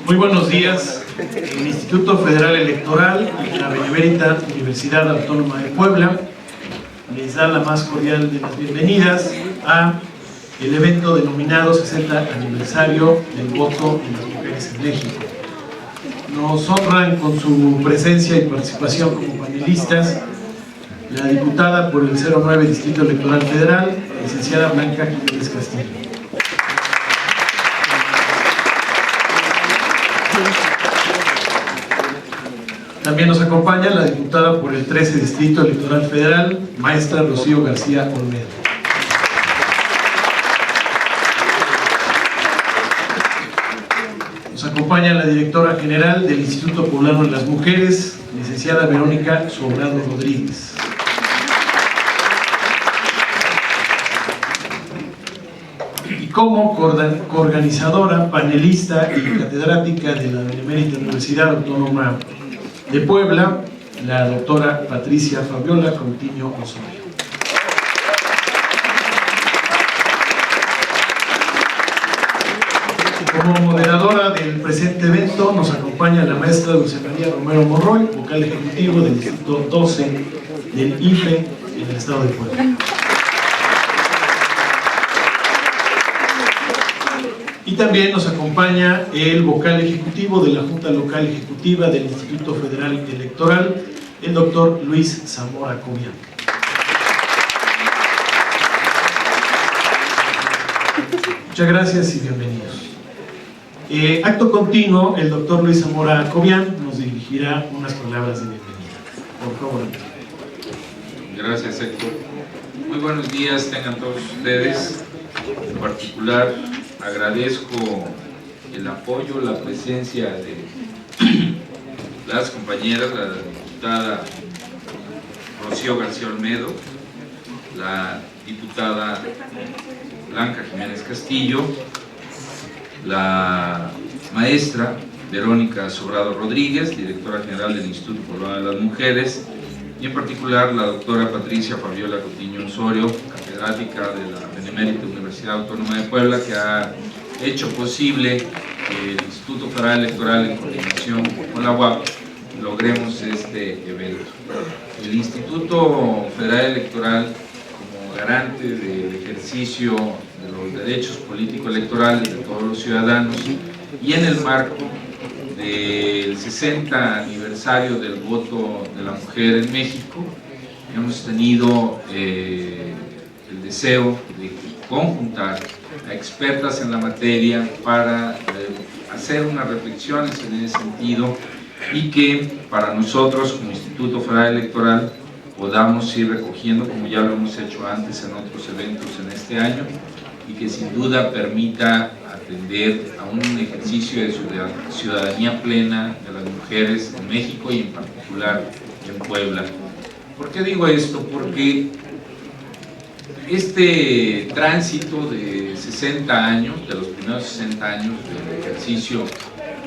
Muy buenos días. El Instituto Federal Electoral y la Benemérita Universidad Autónoma de Puebla les da la más cordial de las bienvenidas a el evento denominado 60 aniversario del voto de las mujeres en México. Nos honran con su presencia y participación como panelistas la diputada por el 09 Distrito Electoral Federal, licenciada Blanca Jiménez Castillo. También nos acompaña la diputada por el 13 Distrito Electoral Federal, maestra Rocío García Olmedo. Nos acompaña la directora general del Instituto Poblano de las Mujeres, licenciada Verónica Sobrado Rodríguez. Y como coorganizadora, panelista y catedrática de la Benemérita Universidad Autónoma de Puebla, la doctora Patricia Fabiola Coutinho Osorio. Como moderadora del presente evento nos acompaña la maestra Dulce María Romero Monroy, vocal ejecutivo del Distrito 12 del IFE en el estado de Puebla. Y también nos acompaña el vocal ejecutivo de la Junta Local Ejecutiva del Instituto Federal Electoral, el doctor Luis Zamora Cobian. Muchas gracias y bienvenidos. Acto continuo, el doctor Luis Zamora Cobian nos dirigirá unas palabras de bienvenida. Por favor. Gracias, Héctor. Muy buenos días tengan todos ustedes. En particular, agradezco el apoyo, la presencia de las compañeras, la diputada Rocío García Olmedo, la diputada Blanca Jiménez Castillo, la maestra Verónica Sobrado Rodríguez, directora general del Instituto Poblano de las Mujeres, y en particular la doctora Patricia Fabiola Coutinho Osorio, catedrática de la Benemérita Universidad Autónoma de Puebla, que ha hecho posible que el Instituto Federal Electoral, en coordinación con la UAP, logremos este evento. El Instituto Federal Electoral, como garante del ejercicio de los derechos político-electorales de todos los ciudadanos, y en el marco del 60 aniversario del voto de la mujer en México, hemos tenido el deseo de conjuntar a expertas en la materia para hacer unas reflexiones en ese sentido y que para nosotros como Instituto Federal Electoral podamos ir recogiendo, como ya lo hemos hecho antes en otros eventos en este año, y que sin duda permita atender a un ejercicio de ciudadanía plena de las mujeres en México y en particular en Puebla. ¿Por qué digo esto? Porque este tránsito de 60 años, de los primeros 60 años del ejercicio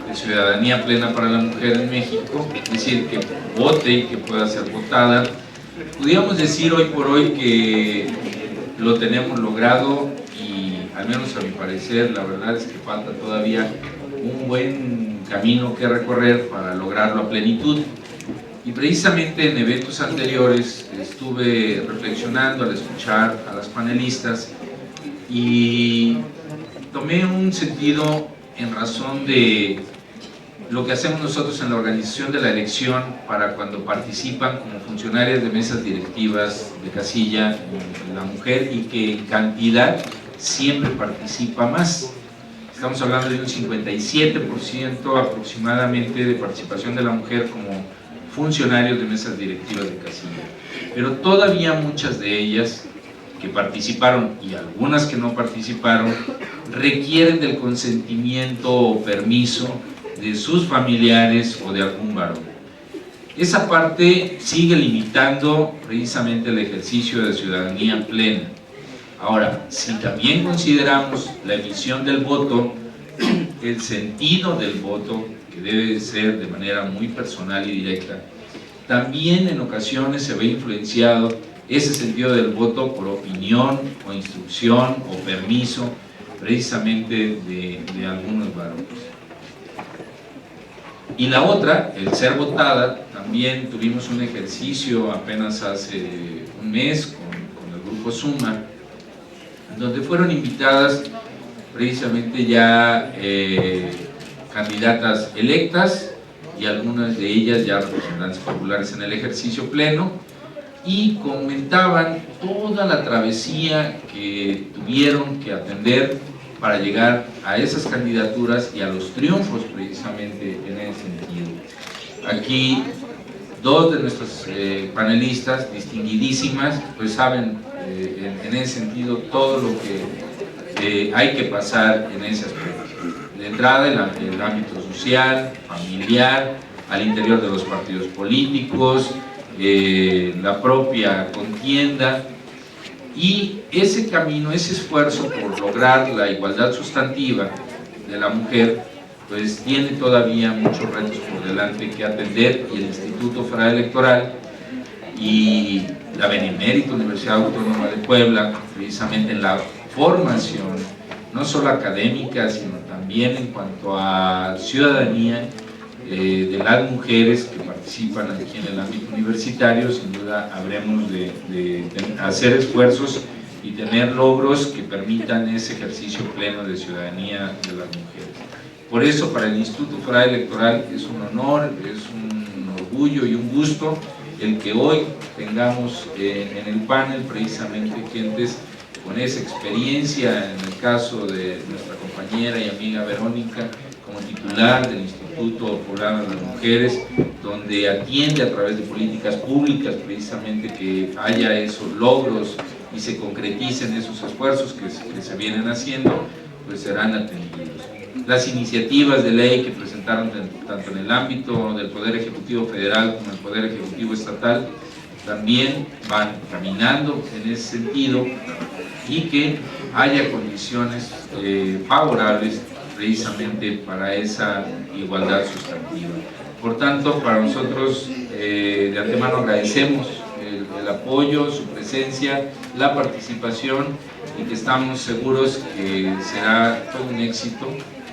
de ciudadanía plena para la mujer en México, es decir, que vote y que pueda ser votada, podríamos decir hoy por hoy que lo tenemos logrado, y al menos a mi parecer la verdad es que falta todavía un buen camino que recorrer para lograrlo a plenitud. Y precisamente en eventos anteriores estuve reflexionando al escuchar a las panelistas y tomé un sentido en razón de lo que hacemos nosotros en la organización de la elección para cuando participan como funcionarias de mesas directivas de casilla la mujer, y que en cantidad siempre participa más. Estamos hablando de un 57% aproximadamente de participación de la mujer como funcionarios de mesas directivas de casilla, pero todavía muchas de ellas que participaron y algunas que no participaron requieren del consentimiento o permiso de sus familiares o de algún varón. Esa parte sigue limitando precisamente el ejercicio de ciudadanía plena. Ahora, si también consideramos la emisión del voto, el sentido del voto, que debe ser de manera muy personal y directa, también en ocasiones se ve influenciado ese sentido del voto por opinión o instrucción o permiso precisamente de algunos varones. Y la otra, el ser votada, también tuvimos un ejercicio apenas hace un mes con el grupo Suma, donde fueron invitadas precisamente ya candidatas electas y algunas de ellas ya representantes populares en el ejercicio pleno, y comentaban toda la travesía que tuvieron que atender para llegar a esas candidaturas y a los triunfos precisamente en ese sentido. Aquí dos de nuestras panelistas distinguidísimas pues saben en ese sentido todo lo que hay que pasar en ese aspecto. De entrada el ámbito social, familiar, al interior de los partidos políticos, la propia contienda, y ese camino, ese esfuerzo por lograr la igualdad sustantiva de la mujer, pues tiene todavía muchos retos por delante que atender, y el Instituto Federal Electoral y la Benemérita Universidad Autónoma de Puebla, precisamente en la formación, no solo académica, sino también en cuanto a ciudadanía, de las mujeres que participan aquí en el ámbito universitario, sin duda habremos de hacer esfuerzos y tener logros que permitan ese ejercicio pleno de ciudadanía de las mujeres. Por eso para el Instituto Federal Electoral es un honor, es un orgullo y un gusto el que hoy tengamos en el panel precisamente gentes con esa experiencia, en el caso de nuestra compañera y amiga Verónica, como titular del Instituto Poblano de las Mujeres, donde atiende a través de políticas públicas precisamente que haya esos logros y se concreticen esos esfuerzos que se vienen haciendo, pues serán atendidos. Las iniciativas de ley que presentaron tanto en el ámbito del Poder Ejecutivo Federal como el Poder Ejecutivo Estatal también van caminando en ese sentido, y que haya condiciones favorables precisamente para esa igualdad sustantiva. Por tanto, para nosotros de antemano agradecemos el apoyo, su presencia, la participación, y que estamos seguros que será todo un éxito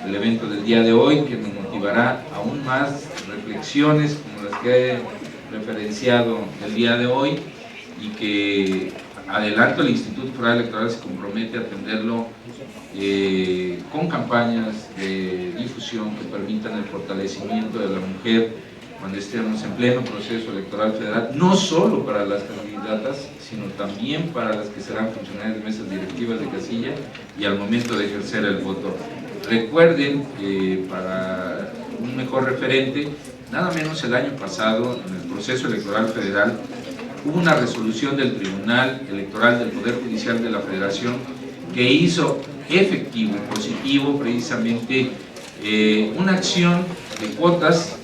el evento del día de hoy, que nos motivará aún más reflexiones como las que he referenciado el día de hoy, y que adelanto el Instituto Federal Electoral se compromete a atenderlo con campañas de difusión que permitan el fortalecimiento de la mujer cuando estemos en pleno proceso electoral federal, no solo para las candidatas, sino también para las que serán funcionarias de mesas directivas de casilla y al momento de ejercer el voto. Recuerden que para un mejor referente, nada menos el año pasado, en el proceso electoral federal, hubo una resolución del Tribunal Electoral del Poder Judicial de la Federación que hizo efectivo, positivo, precisamente una acción de cuotas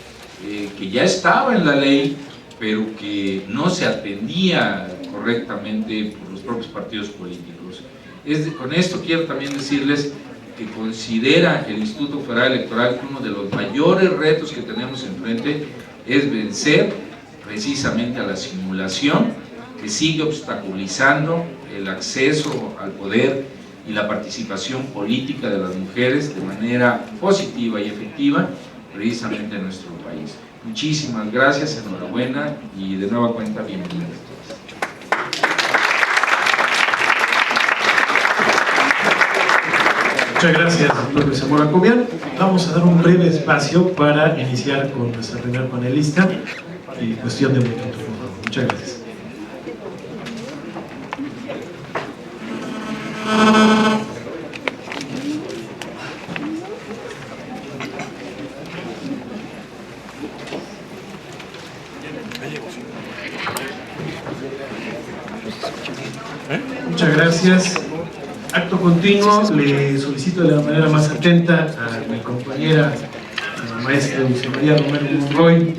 que ya estaba en la ley, pero que no se atendía correctamente por los propios partidos políticos. Con esto quiero también decirles que considera el Instituto Federal Electoral que uno de los mayores retos que tenemos enfrente es vencer precisamente a la simulación que sigue obstaculizando el acceso al poder y la participación política de las mujeres de manera positiva y efectiva precisamente en nuestro país. Muchísimas gracias, enhorabuena y de nueva cuenta bienvenidos. Muchas gracias, doctor Luis Zamora Cobian. Vamos a dar un breve espacio para iniciar con nuestra primera panelista y cuestión de minutos, por favor. Muchas gracias. Muchas gracias. Acto continuo, le solicito de la manera más atenta a mi compañera, a la maestra Dulce María Romero Monroy,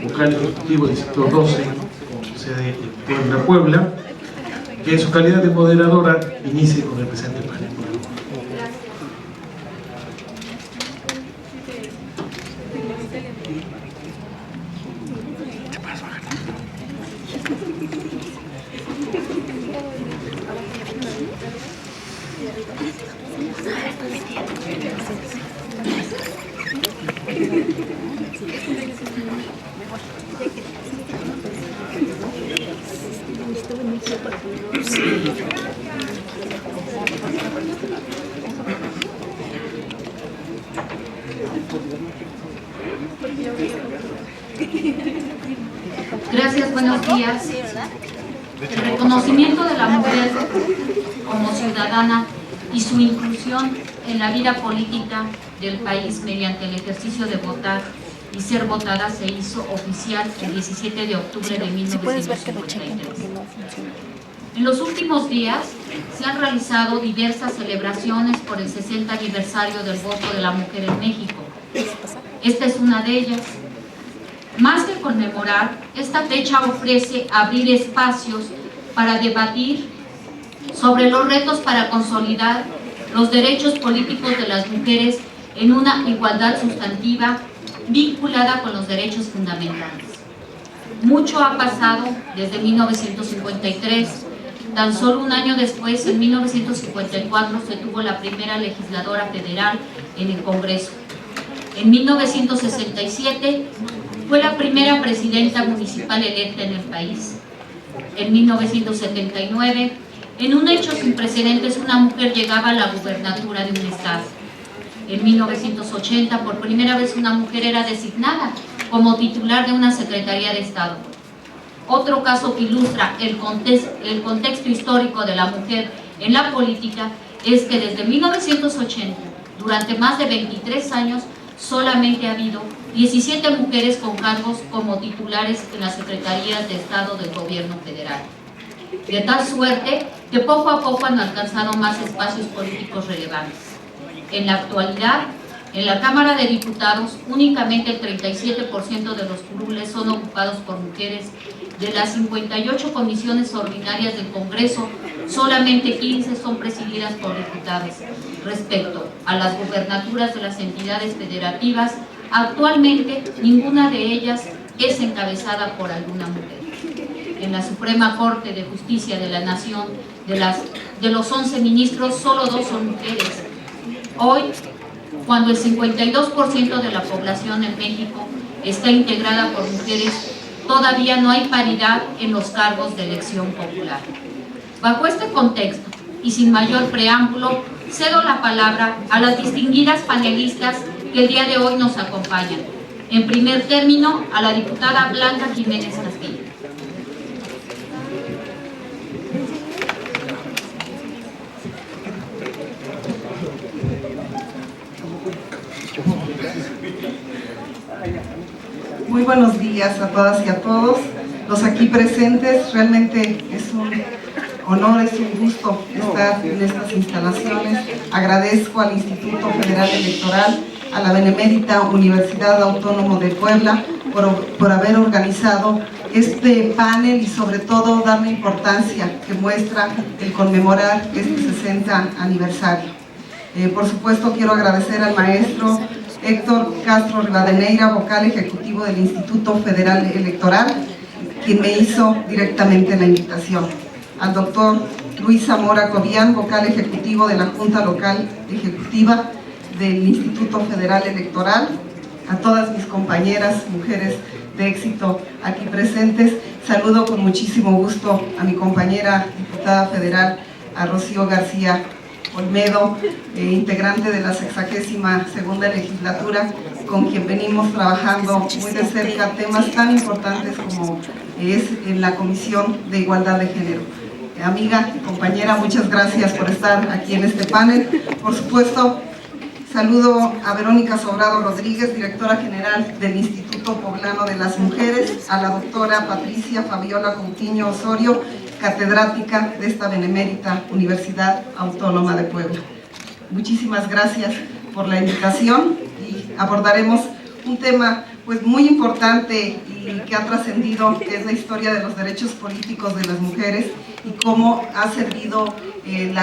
vocal ejecutivo del Distrito 12, con sede en Puebla, que en su calidad de moderadora inicie con el presente panel. Gracias, buenos días. El reconocimiento de la mujer como ciudadana y su inclusión en la vida política del país mediante el ejercicio de votar y ser votada se hizo oficial el 17 de octubre de 1953. En los últimos días se han realizado diversas celebraciones por el 60 aniversario del voto de la mujer en México. Esta es una de ellas. Más que conmemorar, esta fecha ofrece abrir espacios para debatir sobre los retos para consolidar los derechos políticos de las mujeres en una igualdad sustantiva vinculada con los derechos fundamentales. Mucho ha pasado desde 1953. Tan solo un año después, en 1954, se tuvo la primera legisladora federal en el Congreso. En 1967 fue la primera presidenta municipal electa en el país. En 1979, en un hecho sin precedentes, una mujer llegaba a la gubernatura de un estado. En 1980, por primera vez una mujer era designada como titular de una Secretaría de Estado. Otro caso que ilustra el contexto histórico de la mujer en la política es que desde 1980, durante más de 23 años, solamente ha habido 17 mujeres con cargos como titulares en las Secretarías de Estado del Gobierno federal. De tal suerte que poco a poco han alcanzado más espacios políticos relevantes. En la actualidad, en la Cámara de Diputados, únicamente el 37% de los curules son ocupados por mujeres. De las 58 comisiones ordinarias del Congreso, solamente 15 son presididas por diputados. Respecto a las gubernaturas de las entidades federativas, actualmente ninguna de ellas es encabezada por alguna mujer. En la Suprema Corte de Justicia de la Nación, de los 11 ministros, solo 2 son mujeres. Hoy, cuando el 52% de la población en México está integrada por mujeres, todavía no hay paridad en los cargos de elección popular. Bajo este contexto, y sin mayor preámbulo, cedo la palabra a las distinguidas panelistas que el día de hoy nos acompañan. En primer término, a la diputada Blanca Jiménez Castillo. Muy buenos días a todas y a todos los aquí presentes. Realmente es un honor, es un gusto estar en estas instalaciones. Agradezco al Instituto Federal Electoral, a la Benemérita Universidad Autónoma de Puebla por haber organizado este panel y sobre todo dar la importancia que muestra el conmemorar este 60 aniversario. Por supuesto quiero agradecer al maestro Héctor Castro Rivadeneira, vocal ejecutivo del Instituto Federal Electoral, quien me hizo directamente la invitación. Al doctor Luis Zamora Cobian, vocal ejecutivo de la Junta Local Ejecutiva del Instituto Federal Electoral, a todas mis compañeras, mujeres de éxito aquí presentes. Saludo con muchísimo gusto a mi compañera diputada federal, a Rocío García Olmedo, integrante de la 62ª legislatura, con quien venimos trabajando muy de cerca temas tan importantes como es en la Comisión de Igualdad de Género. Amiga, compañera, muchas gracias por estar aquí en este panel. Por supuesto, saludo a Verónica Sobrado Rodríguez, directora general del Instituto Poblano de las Mujeres, a la doctora Patricia Fabiola Coutinho Osorio, catedrática de esta Benemérita Universidad Autónoma de Puebla. Muchísimas gracias por la invitación y abordaremos un tema pues muy importante y que ha trascendido, que es la historia de los derechos políticos de las mujeres y cómo ha servido el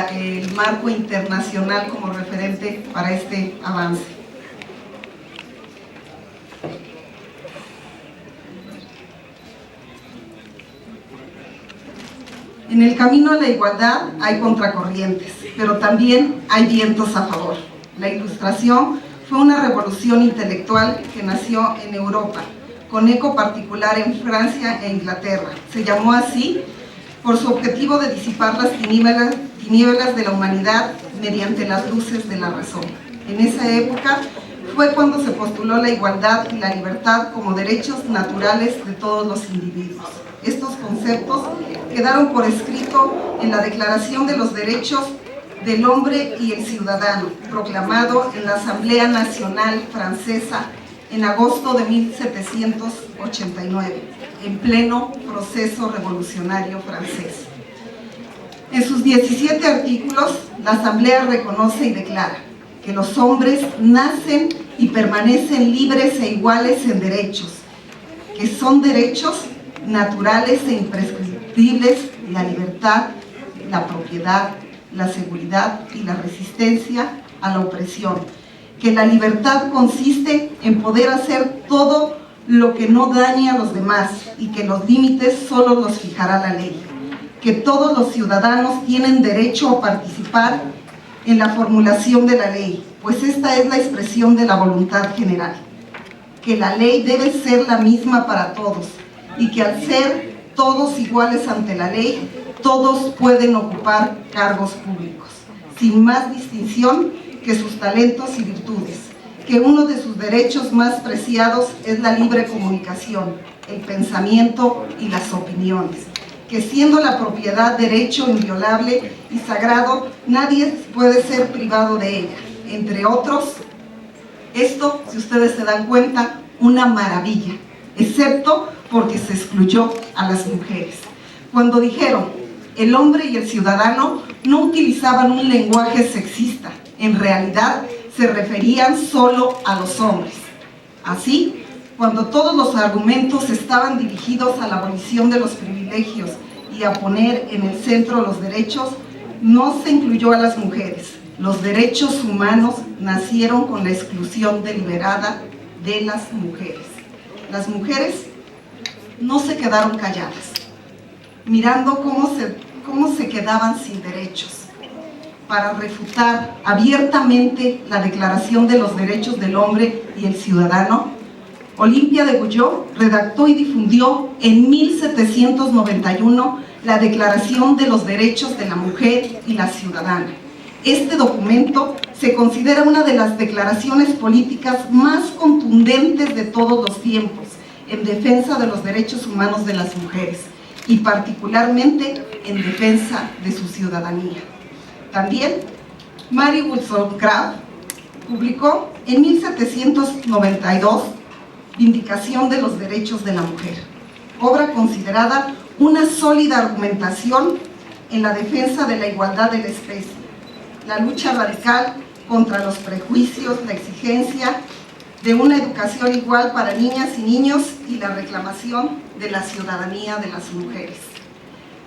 marco internacional como referente para este avance. En el camino a la igualdad hay contracorrientes, pero también hay vientos a favor. La Ilustración fue una revolución intelectual que nació en Europa, con eco particular en Francia e Inglaterra. Se llamó así por su objetivo de disipar las tinieblas de la humanidad mediante las luces de la razón. En esa época fue cuando se postuló la igualdad y la libertad como derechos naturales de todos los individuos. Estos conceptos quedaron por escrito en la Declaración de los Derechos del Hombre y el Ciudadano, proclamado en la Asamblea Nacional Francesa en agosto de 1789, en pleno proceso revolucionario francés. En sus 17 artículos, la Asamblea reconoce y declara que los hombres nacen y permanecen libres e iguales en derechos, que son derechos naturales e imprescriptibles: la libertad, la propiedad, la seguridad y la resistencia a la opresión, que la libertad consiste en poder hacer todo lo que no dañe a los demás y que los límites solo los fijará la ley, que todos los ciudadanos tienen derecho a participar en la formulación de la ley, pues esta es la expresión de la voluntad general, que la ley debe ser la misma para todos y que al ser todos iguales ante la ley, todos pueden ocupar cargos públicos, sin más distinción que sus talentos y virtudes, que uno de sus derechos más preciados es la libre comunicación, el pensamiento y las opiniones, que siendo la propiedad derecho inviolable y sagrado, nadie puede ser privado de ella. Entre otros, esto, si ustedes se dan cuenta, una maravilla, excepto porque se excluyó a las mujeres. Cuando dijeron el hombre y el ciudadano, no utilizaban un lenguaje sexista, en realidad se referían solo a los hombres. Así, cuando todos los argumentos estaban dirigidos a la abolición de los privilegios y a poner en el centro los derechos, no se incluyó a las mujeres. Los derechos humanos nacieron con la exclusión deliberada de las mujeres. Las mujeres no se quedaron calladas, mirando cómo se quedaban sin derechos. Para refutar abiertamente la Declaración de los Derechos del Hombre y el Ciudadano, Olimpia de Gougeot redactó y difundió en 1791 la Declaración de los Derechos de la Mujer y la Ciudadana. Este documento se considera una de las declaraciones políticas más contundentes de todos los tiempos en defensa de los derechos humanos de las mujeres y particularmente en defensa de su ciudadanía. También Mary Wollstonecraft publicó en 1792 Vindicación de los Derechos de la Mujer, obra considerada una sólida argumentación en la defensa de la igualdad de la especie, la lucha radical contra los prejuicios, la exigencia de una educación igual para niñas y niños y la reclamación de la ciudadanía de las mujeres.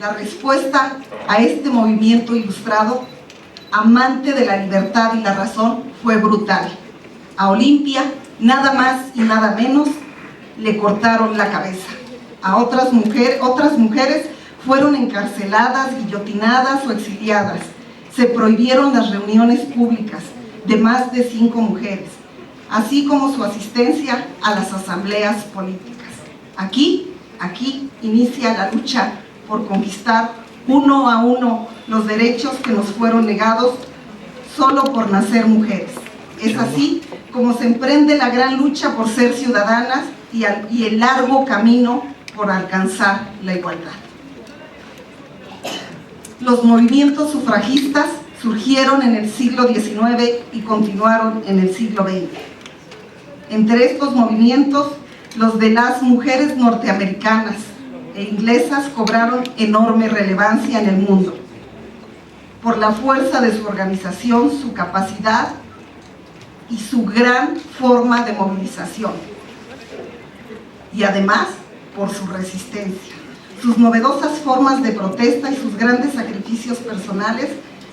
La respuesta a este movimiento ilustrado, amante de la libertad y la razón, fue brutal. A Olimpia, nada más y nada menos, le cortaron la cabeza. A otras mujeres fueron encarceladas, guillotinadas o exiliadas. Se prohibieron las reuniones públicas de más de 5 mujeres, así como su asistencia a las asambleas políticas. Aquí inicia la lucha por conquistar uno a uno los derechos que nos fueron negados solo por nacer mujeres. Es así como se emprende la gran lucha por ser ciudadanas y el largo camino por alcanzar la igualdad. Los movimientos sufragistas surgieron en el siglo XIX y continuaron en el siglo XX. Entre estos movimientos, los de las mujeres norteamericanas e inglesas cobraron enorme relevancia en el mundo, por la fuerza de su organización, su capacidad y su gran forma de movilización, y además por su resistencia, sus novedosas formas de protesta y sus grandes sacrificios personales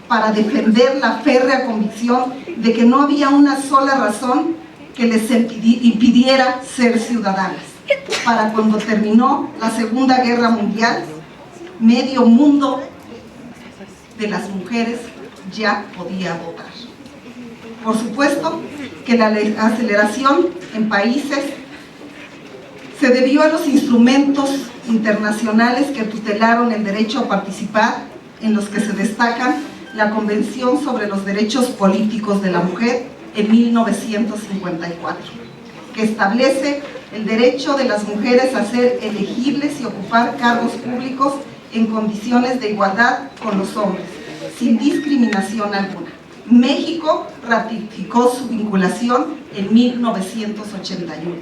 para defender la férrea convicción de que no había una sola razón que les impidiera ser ciudadanas. Para cuando terminó la Segunda Guerra Mundial, medio mundo de las mujeres ya podía votar. Por supuesto que la aceleración en países se debió a los instrumentos internacionales que tutelaron el derecho a participar, en los que se destacan la Convención sobre los Derechos Políticos de la Mujer en 1954, que establece el derecho de las mujeres a ser elegibles y ocupar cargos públicos en condiciones de igualdad con los hombres, sin discriminación alguna. México ratificó su vinculación en 1981,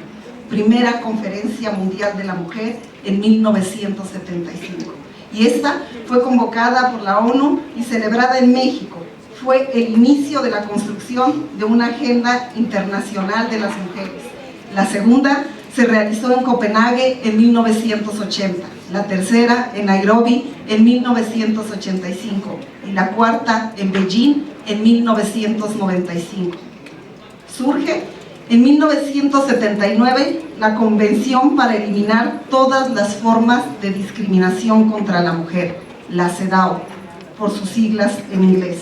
primera Conferencia Mundial de la Mujer en 1975, y esta fue convocada por la ONU y celebrada en México. Fue el inicio de la construcción de una agenda internacional de las mujeres. La segunda se realizó en Copenhague en 1980, la tercera en Nairobi en 1985 y la cuarta en Beijing en 1995. Surge en 1979 la Convención para eliminar todas las formas de discriminación contra la mujer, la CEDAW, por sus siglas en inglés,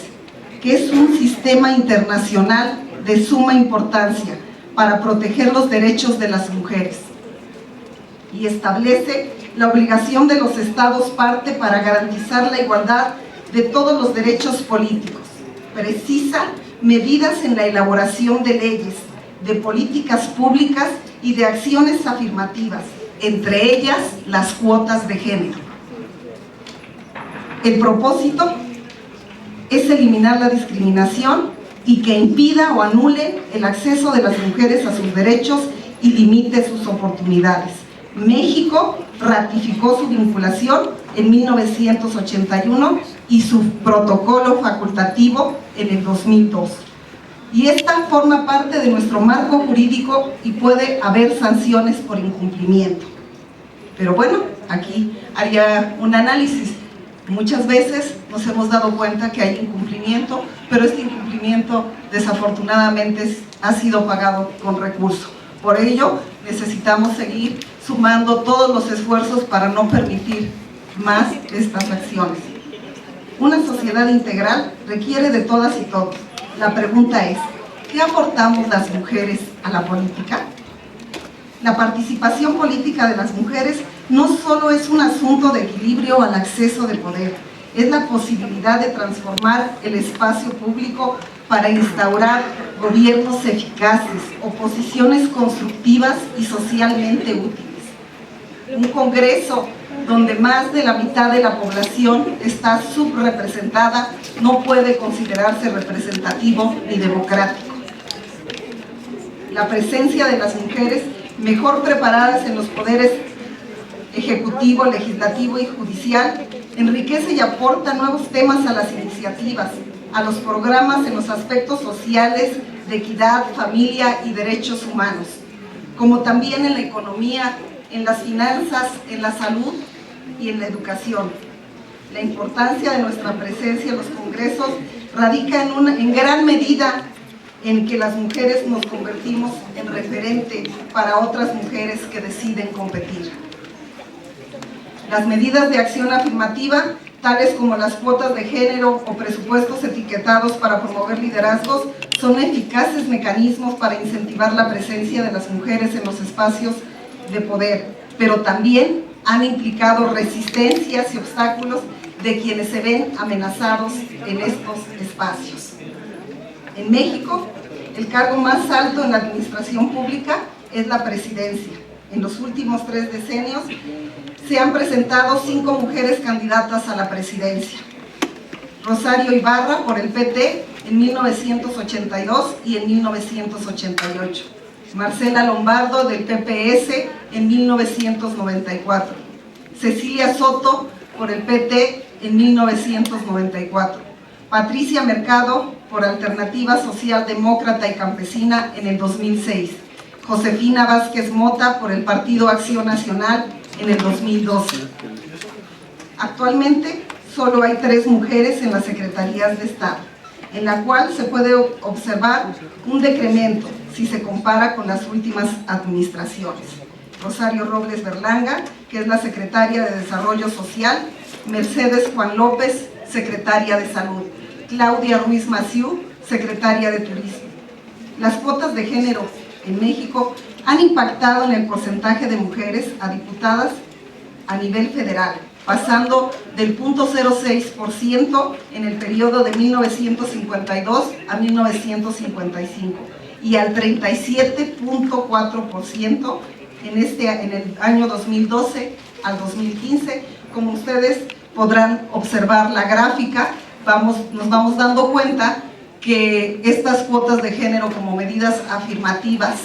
que es un sistema internacional de suma importancia para proteger los derechos de las mujeres, y establece la obligación de los Estados parte para garantizar la igualdad de todos los derechos políticos. Precisa medidas en la elaboración de leyes, de políticas públicas y de acciones afirmativas, entre ellas las cuotas de género. El propósito es eliminar la discriminación y que impida o anule el acceso de las mujeres a sus derechos y limite sus oportunidades. México ratificó su vinculación en 1981 y su protocolo facultativo en el 2002. Y esta forma parte de nuestro marco jurídico y puede haber sanciones por incumplimiento. Pero bueno, aquí haría un análisis. Muchas veces nos hemos dado cuenta que hay incumplimiento, pero este incumplimiento desafortunadamente ha sido pagado con recurso. Por ello, necesitamos seguir sumando todos los esfuerzos para no permitir más estas acciones. Una sociedad integral requiere de todas y todos. La pregunta es, ¿qué aportamos las mujeres a la política? La participación política de las mujeres no solo es un asunto de equilibrio al acceso de poder, es la posibilidad de transformar el espacio público para instaurar gobiernos eficaces, oposiciones constructivas y socialmente útiles. Un Congreso donde más de la mitad de la población está subrepresentada no puede considerarse representativo ni democrático. La presencia de las mujeres mejor preparadas en los poderes ejecutivo, legislativo y judicial enriquece y aporta nuevos temas a las iniciativas, a los programas en los aspectos sociales, de equidad, familia y derechos humanos, como también en la economía, en las finanzas, en la salud y en la educación. La importancia de nuestra presencia en los congresos radica en gran medida en que las mujeres nos convertimos en referente para otras mujeres que deciden competir. Las medidas de acción afirmativa, tales como las cuotas de género o presupuestos etiquetados para promover liderazgos, son eficaces mecanismos para incentivar la presencia de las mujeres en los espacios de poder, pero también han implicado resistencias y obstáculos de quienes se ven amenazados en estos espacios. En México, el cargo más alto en la administración pública es la presidencia. En los últimos 3 decenios se han presentado 5 mujeres candidatas a la presidencia. Rosario Ibarra por el PT en 1982 y en 1988. Marcela Lombardo del PPS en 1994. Cecilia Soto por el PT en 1994. Patricia Mercado por Alternativa Social Demócrata y Campesina en el 2006. Josefina Vázquez Mota por el Partido Acción Nacional en el 2012. Actualmente solo hay 3 mujeres en las secretarías de Estado, en la cual se puede observar un decremento si se compara con las últimas administraciones. Rosario Robles Berlanga, que es la secretaria de Desarrollo Social; Mercedes Juan López, secretaria de Salud; Claudia Ruiz Massieu, secretaria de Turismo. Las cuotas de género en México han impactado en el porcentaje de mujeres a diputadas a nivel federal, pasando del 0.06% en el periodo de 1952 a 1955 y al 37.4% en el año 2012 al 2015. Como ustedes podrán observar la gráfica, nos vamos dando cuenta que estas cuotas de género como medidas afirmativas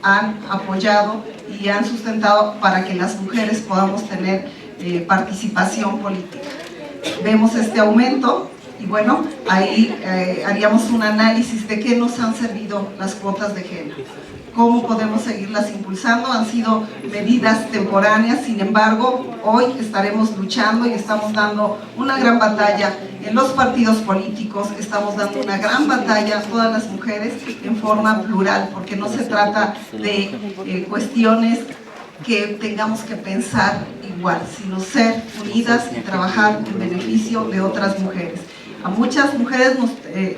han apoyado y han sustentado para que las mujeres podamos tener participación política. Vemos este aumento y bueno, ahí haríamos un análisis de qué nos han servido las cuotas de género, cómo podemos seguirlas impulsando. Han sido medidas temporáneas, sin embargo, hoy estaremos luchando y estamos dando una gran batalla en los partidos políticos, estamos dando una gran batalla a todas las mujeres en forma plural, porque no se trata de cuestiones que tengamos que pensar igual, sino ser unidas y trabajar en beneficio de otras mujeres. A muchas mujeres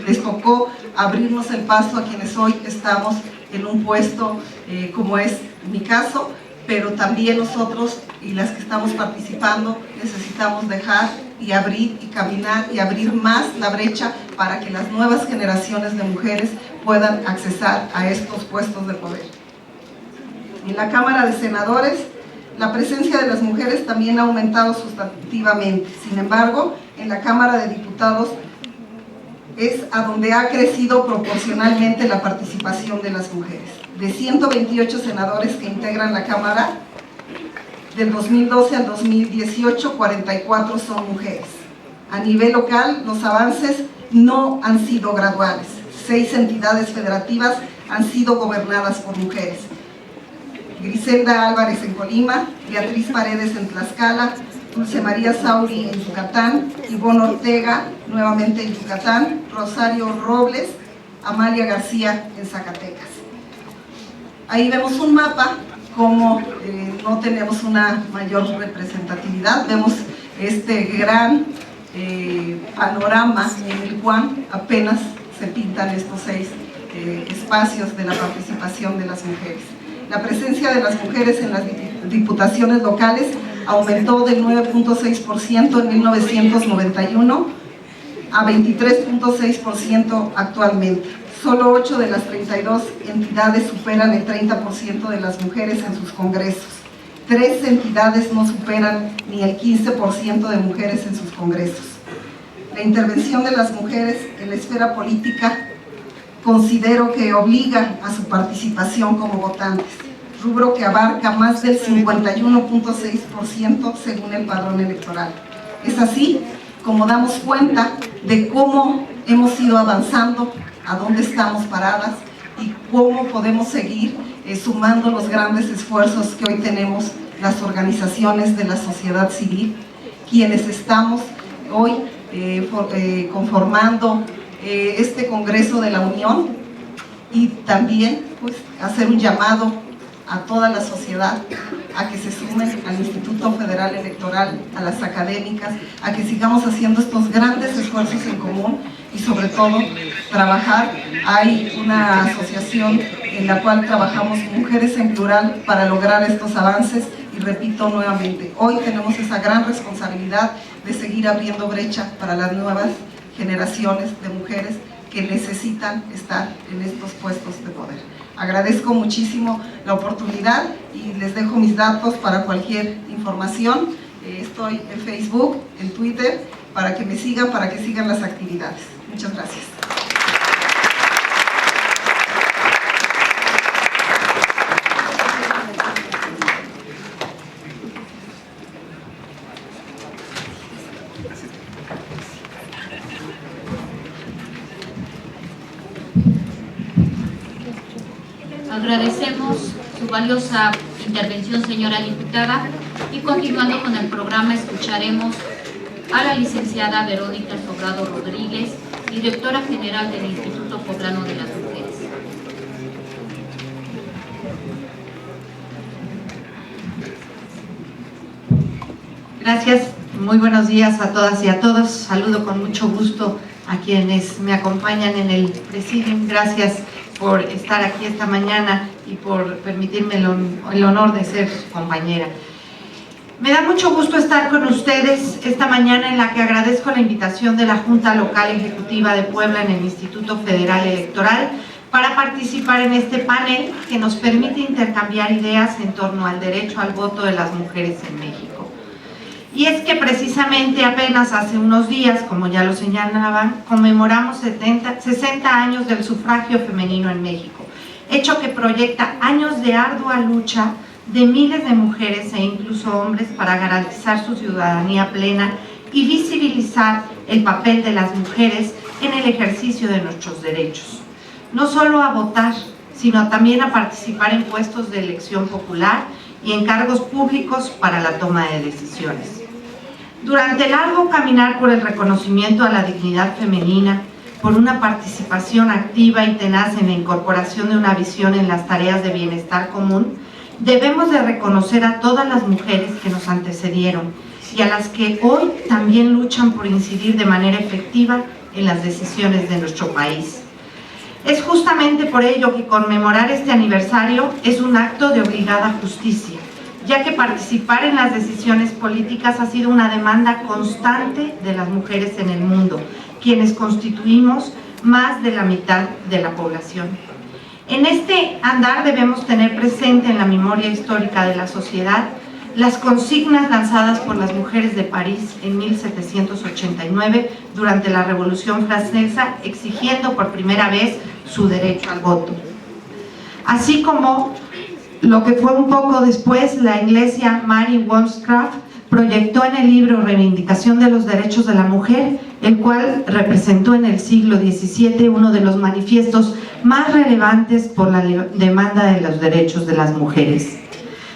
les tocó abrirnos el paso a quienes hoy estamos en un puesto como es mi caso, pero también nosotros y las que estamos participando necesitamos dejar y abrir y caminar y abrir más la brecha para que las nuevas generaciones de mujeres puedan accesar a estos puestos de poder. En la Cámara de Senadores, la presencia de las mujeres también ha aumentado sustantivamente. Sin embargo, en la Cámara de Diputados es a donde ha crecido proporcionalmente la participación de las mujeres. De 128 senadores que integran la Cámara, del 2012 al 2018, 44 son mujeres. A nivel local, los avances no han sido graduales. 6 entidades federativas han sido gobernadas por mujeres. Griselda Álvarez en Colima, Beatriz Paredes en Tlaxcala, Dulce María Sauri en Yucatán, Ivonne Ortega nuevamente en Yucatán, Rosario Robles, Amalia García en Zacatecas. Ahí vemos un mapa, como no tenemos una mayor representatividad, vemos este gran panorama en el cual apenas se pintan estos 6 espacios de la participación de las mujeres. La presencia de las mujeres en las diputaciones locales aumentó del 9.6% en 1991 a 23.6% actualmente. Solo 8 de las 32 entidades superan el 30% de las mujeres en sus congresos. 3 entidades no superan ni el 15% de mujeres en sus congresos. La intervención de las mujeres en la esfera política considero que obliga a su participación como votantes, rubro que abarca más del 51.6% según el padrón electoral. Es así como damos cuenta de cómo hemos ido avanzando, a dónde estamos paradas y cómo podemos seguir sumando los grandes esfuerzos que hoy tenemos las organizaciones de la sociedad civil, quienes estamos hoy conformando este Congreso de la Unión, y también pues hacer un llamado a toda la sociedad a que se sumen al Instituto Federal Electoral, a las académicas, a que sigamos haciendo estos grandes esfuerzos en común y sobre todo trabajar. Hay una asociación en la cual trabajamos Mujeres en Plural para lograr estos avances y repito nuevamente, hoy tenemos esa gran responsabilidad de seguir abriendo brecha para las nuevas generaciones de mujeres que necesitan estar en estos puestos de poder. Agradezco muchísimo la oportunidad y les dejo mis datos para cualquier información. Estoy en Facebook, en Twitter, para que me sigan, para que sigan las actividades. Muchas gracias. Agradecemos su valiosa intervención, señora diputada, y continuando con el programa escucharemos a la licenciada Verónica Sobrado Rodríguez, directora general del Instituto Poblano de las Mujeres. Gracias, muy buenos días a todas y a todos. Saludo con mucho gusto a quienes me acompañan en el presidium. Gracias por estar aquí esta mañana y por permitirme el honor de ser su compañera. Me da mucho gusto estar con ustedes esta mañana, en la que agradezco la invitación de la Junta Local Ejecutiva de Puebla en el Instituto Federal Electoral para participar en este panel que nos permite intercambiar ideas en torno al derecho al voto de las mujeres en México. Y es que precisamente apenas hace unos días, como ya lo señalaban, conmemoramos 60 años del sufragio femenino en México, hecho que proyecta años de ardua lucha de miles de mujeres e incluso hombres para garantizar su ciudadanía plena y visibilizar el papel de las mujeres en el ejercicio de nuestros derechos. No solo a votar, sino también a participar en puestos de elección popular y en cargos públicos para la toma de decisiones. Durante el largo caminar por el reconocimiento a la dignidad femenina, por una participación activa y tenaz en la incorporación de una visión en las tareas de bienestar común, debemos de reconocer a todas las mujeres que nos antecedieron y a las que hoy también luchan por incidir de manera efectiva en las decisiones de nuestro país. Es justamente por ello que conmemorar este aniversario es un acto de obligada justicia, ya que participar en las decisiones políticas ha sido una demanda constante de las mujeres en el mundo, quienes constituimos más de la mitad de la población. En este andar debemos tener presente en la memoria histórica de la sociedad las consignas lanzadas por las mujeres de París en 1789 durante la Revolución Francesa, exigiendo por primera vez su derecho al voto. Así como lo que fue un poco después, la inglesa Mary Wollstonecraft proyectó en el libro Reivindicación de los Derechos de la Mujer, el cual representó en el siglo XVII uno de los manifiestos más relevantes por la demanda de los derechos de las mujeres.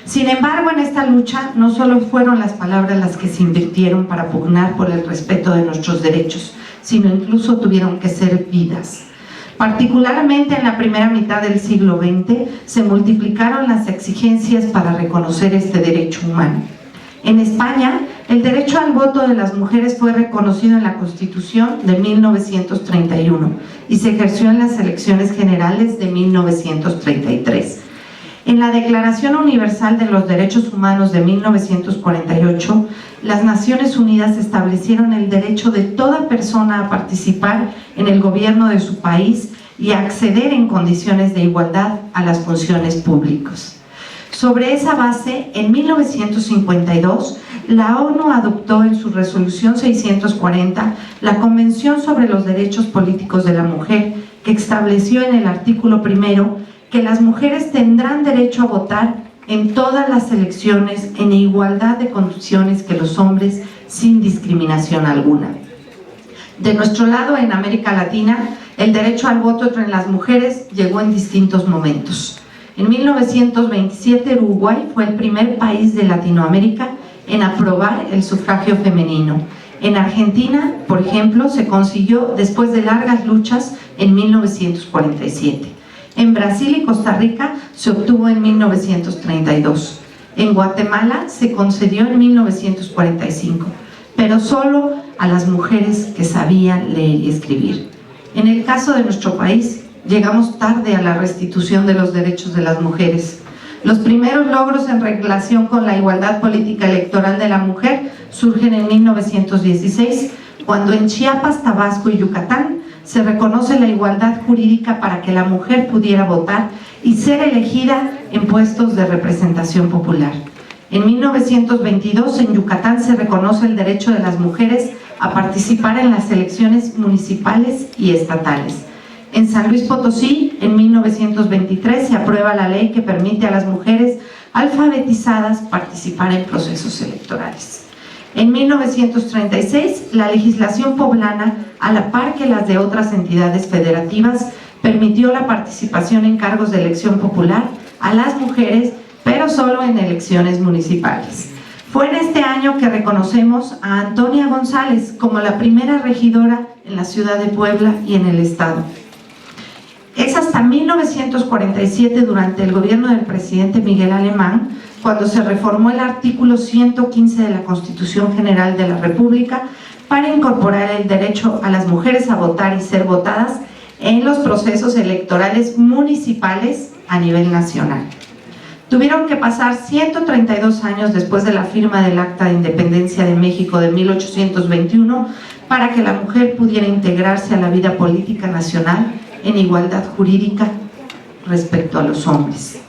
Sin embargo, en esta lucha no solo fueron las palabras las que se invirtieron para pugnar por el respeto de nuestros derechos, sino incluso tuvieron que ser vidas. Particularmente en la primera mitad del siglo XX se multiplicaron las exigencias para reconocer este derecho humano. En España, el derecho al voto de las mujeres fue reconocido en la Constitución de 1931 y se ejerció en las elecciones generales de 1933. En la Declaración Universal de los Derechos Humanos de 1948, las Naciones Unidas establecieron el derecho de toda persona a participar en el gobierno de su país y a acceder en condiciones de igualdad a las funciones públicas. Sobre esa base, en 1952, la ONU adoptó en su resolución 640 la Convención sobre los Derechos Políticos de la Mujer, que estableció en el artículo primero que las mujeres tendrán derecho a votar en todas las elecciones en igualdad de condiciones que los hombres, sin discriminación alguna. De nuestro lado, en América Latina, el derecho al voto entre las mujeres llegó en distintos momentos. En 1927, Uruguay fue el primer país de Latinoamérica en aprobar el sufragio femenino. En Argentina, por ejemplo, se consiguió después de largas luchas en 1947. En Brasil y Costa Rica se obtuvo en 1932. En Guatemala se concedió en 1945, pero solo a las mujeres que sabían leer y escribir. En el caso de nuestro país, llegamos tarde a la restitución de los derechos de las mujeres. Los primeros logros en relación con la igualdad política electoral de la mujer surgen en 1916, cuando en Chiapas, Tabasco y Yucatán se reconoce la igualdad jurídica para que la mujer pudiera votar y ser elegida en puestos de representación popular. En 1922, en Yucatán se reconoce el derecho de las mujeres a participar en las elecciones municipales y estatales. En San Luis Potosí, en 1923, se aprueba la ley que permite a las mujeres alfabetizadas participar en procesos electorales. En 1936, la legislación poblana, a la par que las de otras entidades federativas, permitió la participación en cargos de elección popular a las mujeres, pero solo en elecciones municipales. Fue en este año que reconocemos a Antonia González como la primera regidora en la ciudad de Puebla y en el estado. Es hasta 1947, durante el gobierno del presidente Miguel Alemán, cuando se reformó el artículo 115 de la Constitución General de la República para incorporar el derecho a las mujeres a votar y ser votadas en los procesos electorales municipales a nivel nacional. Tuvieron que pasar 132 años después de la firma del Acta de Independencia de México de 1821 para que la mujer pudiera integrarse a la vida política nacional en igualdad jurídica respecto a los hombres.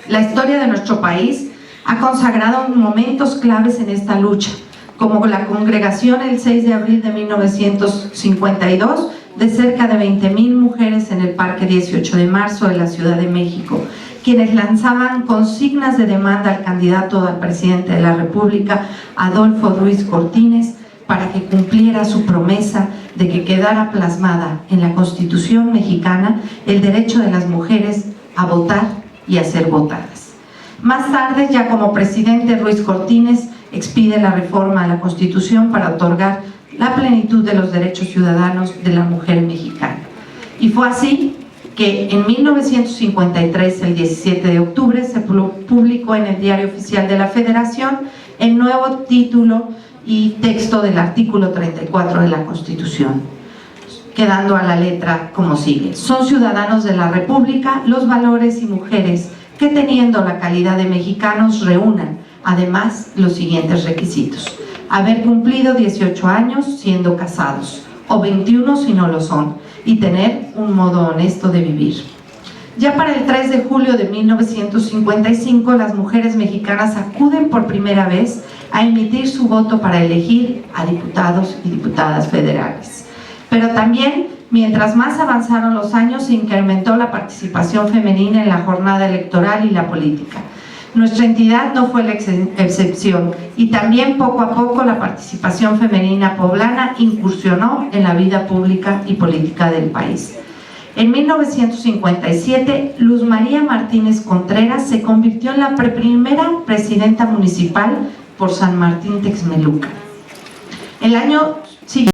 La historia de nuestro país ha consagrado momentos claves en esta lucha, como la congregación el 6 de abril de 1952 de cerca de 20,000 mujeres en el Parque 18 de Marzo de la Ciudad de México, quienes lanzaban consignas de demanda al candidato al presidente de la República, Adolfo Ruiz Cortines, para que cumpliera su promesa de que quedara plasmada en la Constitución mexicana el derecho de las mujeres a votar y a ser votadas. Más tarde, ya como presidente, Ruiz Cortines expide la reforma a la Constitución para otorgar la plenitud de los derechos ciudadanos de la mujer mexicana. Y fue así que en 1953, el 17 de octubre, se publicó en el Diario Oficial de la Federación el nuevo título y texto del artículo 34 de la Constitución, quedando a la letra como sigue: son ciudadanos de la República los valores y mujeres que, teniendo la calidad de mexicanos, reúnan además los siguientes requisitos: haber cumplido 18 años siendo casados, o 21 si no lo son, y tener un modo honesto de vivir. Ya para el 3 de julio de 1955, las mujeres mexicanas acuden por primera vez a emitir su voto para elegir a diputados y diputadas federales. Pero también, mientras más avanzaron los años, se incrementó la participación femenina en la jornada electoral y la política. Nuestra entidad no fue la excepción, y también poco a poco la participación femenina poblana incursionó en la vida pública y política del país. En 1957, Luz María Martínez Contreras se convirtió en la primera presidenta municipal por San Martín Texmelucan. El año siguiente